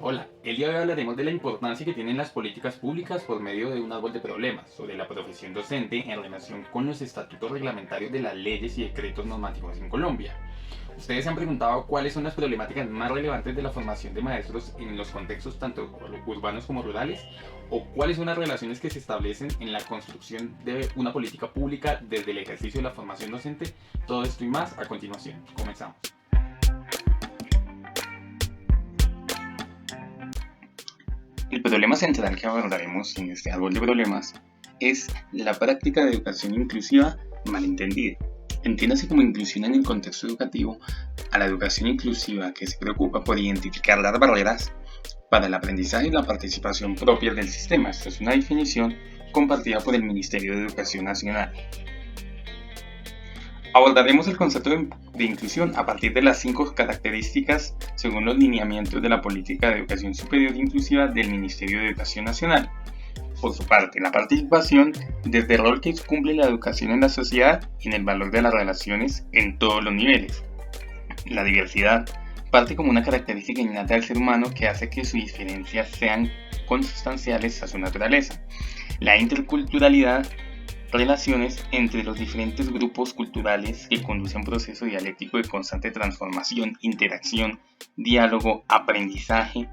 Hola, el día de hoy hablaremos de la importancia que tienen las políticas públicas por medio de un árbol de problemas sobre la profesión docente en relación con los estatutos reglamentarios de las leyes y decretos normativos en Colombia. ¿Ustedes se han preguntado cuáles son las problemáticas más relevantes de la formación de maestros en los contextos tanto urbanos como rurales? ¿O cuáles son las relaciones que se establecen en la construcción de una política pública desde el ejercicio de la formación docente? Todo esto y más a continuación. Comenzamos. El problema central que abordaremos en este árbol de problemas es la práctica de educación inclusiva malentendida. Entiéndase como inclusión en el contexto educativo a la educación inclusiva que se preocupa por identificar las barreras para el aprendizaje y la participación propia del sistema. Esta es una definición compartida por el Ministerio de Educación Nacional. Abordaremos el concepto de inclusión a partir de las 5 características según los lineamientos de la Política de Educación Superior Inclusiva del Ministerio de Educación Nacional. Por su parte, la participación desde el rol que cumple la educación en la sociedad y en el valor de las relaciones en todos los niveles. La diversidad parte como una característica innata del ser humano que hace que sus diferencias sean consustanciales a su naturaleza. La interculturalidad, relaciones entre los diferentes grupos culturales que conduce a un proceso dialéctico de constante transformación, interacción, diálogo, aprendizaje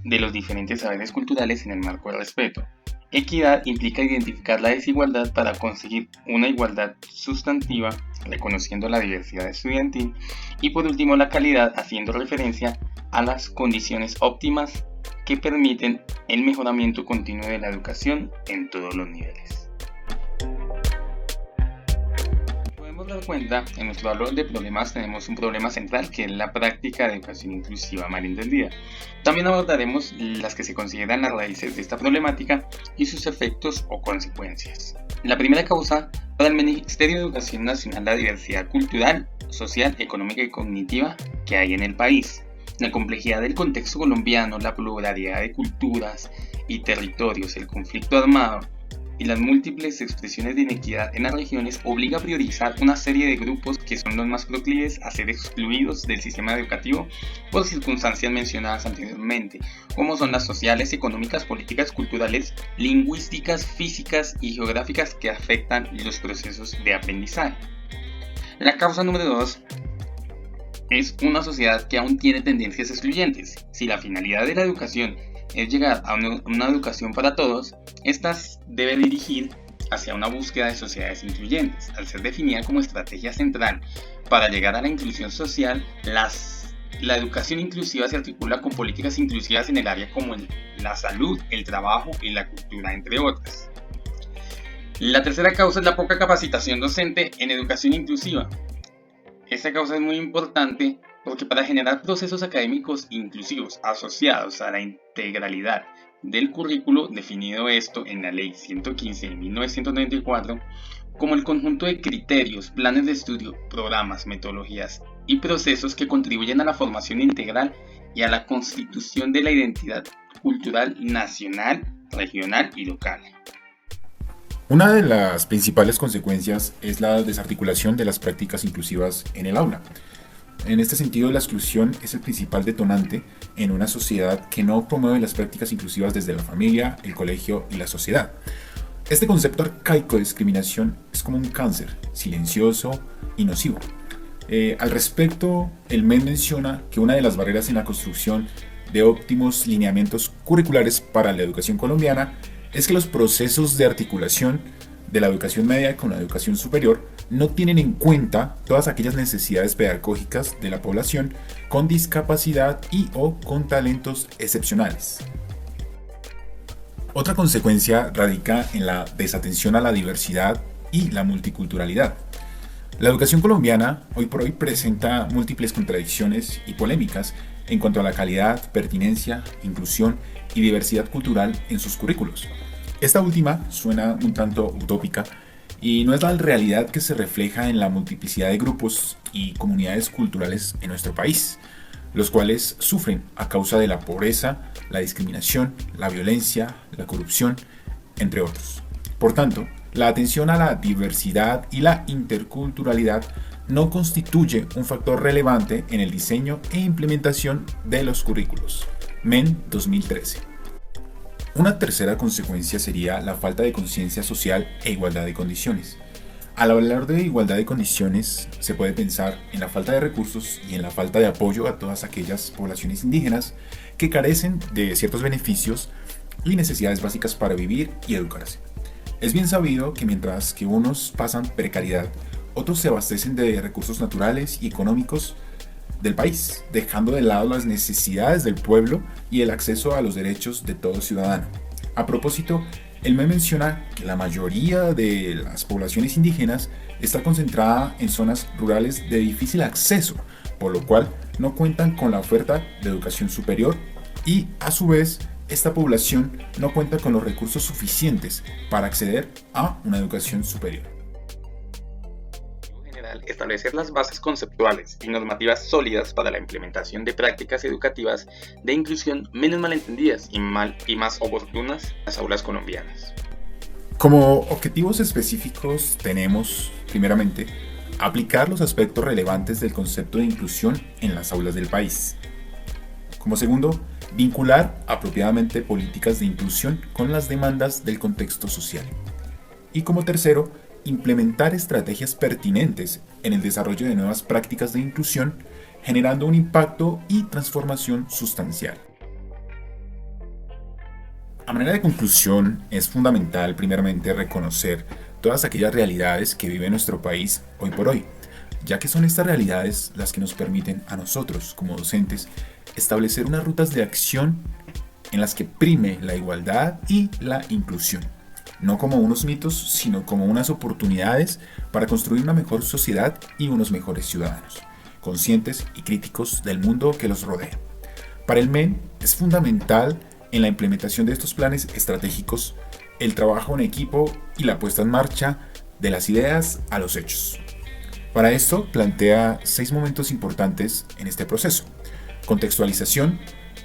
de los diferentes saberes culturales en el marco del respeto. Equidad implica identificar la desigualdad para conseguir una igualdad sustantiva, reconociendo la diversidad estudiantil. Y por último, la calidad, haciendo referencia a las condiciones óptimas que permiten el mejoramiento continuo de la educación en todos los niveles. Dar cuenta, en nuestro árbol de problemas tenemos un problema central que es la práctica de educación inclusiva malentendida. También abordaremos las que se consideran las raíces de esta problemática y sus efectos o consecuencias. La primera causa para el Ministerio de Educación Nacional, la diversidad cultural, social, económica y cognitiva que hay en el país. La complejidad del contexto colombiano, la pluralidad de culturas y territorios, el conflicto armado y las múltiples expresiones de inequidad en las regiones obliga a priorizar una serie de grupos que son los más proclives a ser excluidos del sistema educativo por circunstancias mencionadas anteriormente, como son las sociales, económicas, políticas, culturales, lingüísticas, físicas y geográficas que afectan los procesos de aprendizaje. La causa número 2 es una sociedad que aún tiene tendencias excluyentes. Si la finalidad de la educación es llegar a una educación para todos, esta debe dirigir hacia una búsqueda de sociedades incluyentes. Al ser definida como estrategia central para llegar a la inclusión social, la educación inclusiva se articula con políticas inclusivas en el área como la salud, el trabajo y la cultura, entre otras. La tercera causa es la poca capacitación docente en educación inclusiva. Esta causa es muy importante porque para generar procesos académicos inclusivos asociados a la integralidad del currículo, definido esto en la Ley 115 de 1994, como el conjunto de criterios, planes de estudio, programas, metodologías y procesos que contribuyen a la formación integral y a la constitución de la identidad cultural nacional, regional y local. Una de las principales consecuencias es la desarticulación de las prácticas inclusivas en el aula. En este sentido, la exclusión es el principal detonante en una sociedad que no promueve las prácticas inclusivas desde la familia, el colegio y la sociedad. Este concepto arcaico de discriminación es como un cáncer, silencioso y nocivo. Al respecto, el MED menciona que una de las barreras en la construcción de óptimos lineamientos curriculares para la educación colombiana es que los procesos de articulación de la educación media con la educación superior no tienen en cuenta todas aquellas necesidades pedagógicas de la población con discapacidad y o con talentos excepcionales. Otra consecuencia radica en la desatención a la diversidad y la multiculturalidad. La educación colombiana hoy por hoy presenta múltiples contradicciones y polémicas en cuanto a la calidad, pertinencia, inclusión y diversidad cultural en sus currículos. Esta última suena un tanto utópica y no es la realidad que se refleja en la multiplicidad de grupos y comunidades culturales en nuestro país, los cuales sufren a causa de la pobreza, la discriminación, la violencia, la corrupción, entre otros. Por tanto, la atención a la diversidad y la interculturalidad no constituye un factor relevante en el diseño e implementación de los currículos. MEN 2013. Una tercera consecuencia sería la falta de conciencia social e igualdad de condiciones. Al hablar de igualdad de condiciones, se puede pensar en la falta de recursos y en la falta de apoyo a todas aquellas poblaciones indígenas que carecen de ciertos beneficios y necesidades básicas para vivir y educarse. Es bien sabido que mientras que unos pasan precariedad, otros se abastecen de recursos naturales y económicos del país, dejando de lado las necesidades del pueblo y el acceso a los derechos de todo ciudadano. A propósito, el MEN menciona que la mayoría de las poblaciones indígenas está concentrada en zonas rurales de difícil acceso, por lo cual no cuentan con la oferta de educación superior y, a su vez, esta población no cuenta con los recursos suficientes para acceder a una educación superior. Establecer las bases conceptuales y normativas sólidas para la implementación de prácticas educativas de inclusión menos malentendidas y más oportunas en las aulas colombianas. Como objetivos específicos tenemos, primeramente, aplicar los aspectos relevantes del concepto de inclusión en las aulas del país. Como segundo, vincular apropiadamente políticas de inclusión con las demandas del contexto social. Y como tercero, implementar estrategias pertinentes en el desarrollo de nuevas prácticas de inclusión, generando un impacto y transformación sustancial. A manera de conclusión, es fundamental primeramente reconocer todas aquellas realidades que vive nuestro país hoy por hoy, ya que son estas realidades las que nos permiten a nosotros, como docentes, establecer unas rutas de acción en las que prime la igualdad y la inclusión. No como unos mitos, sino como unas oportunidades para construir una mejor sociedad y unos mejores ciudadanos, conscientes y críticos del mundo que los rodea. Para el MEN es fundamental en la implementación de estos planes estratégicos el trabajo en equipo y la puesta en marcha de las ideas a los hechos. Para esto plantea 6 momentos importantes en este proceso: contextualización,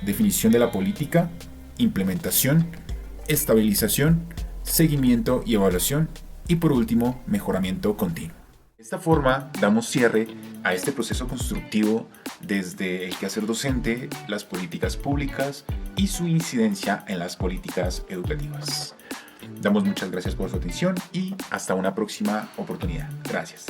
definición de la política, implementación, estabilización, seguimiento y evaluación y por último mejoramiento continuo. De esta forma damos cierre a este proceso constructivo desde el quehacer docente, las políticas públicas y su incidencia en las políticas educativas. Damos muchas gracias por su atención y hasta una próxima oportunidad. Gracias.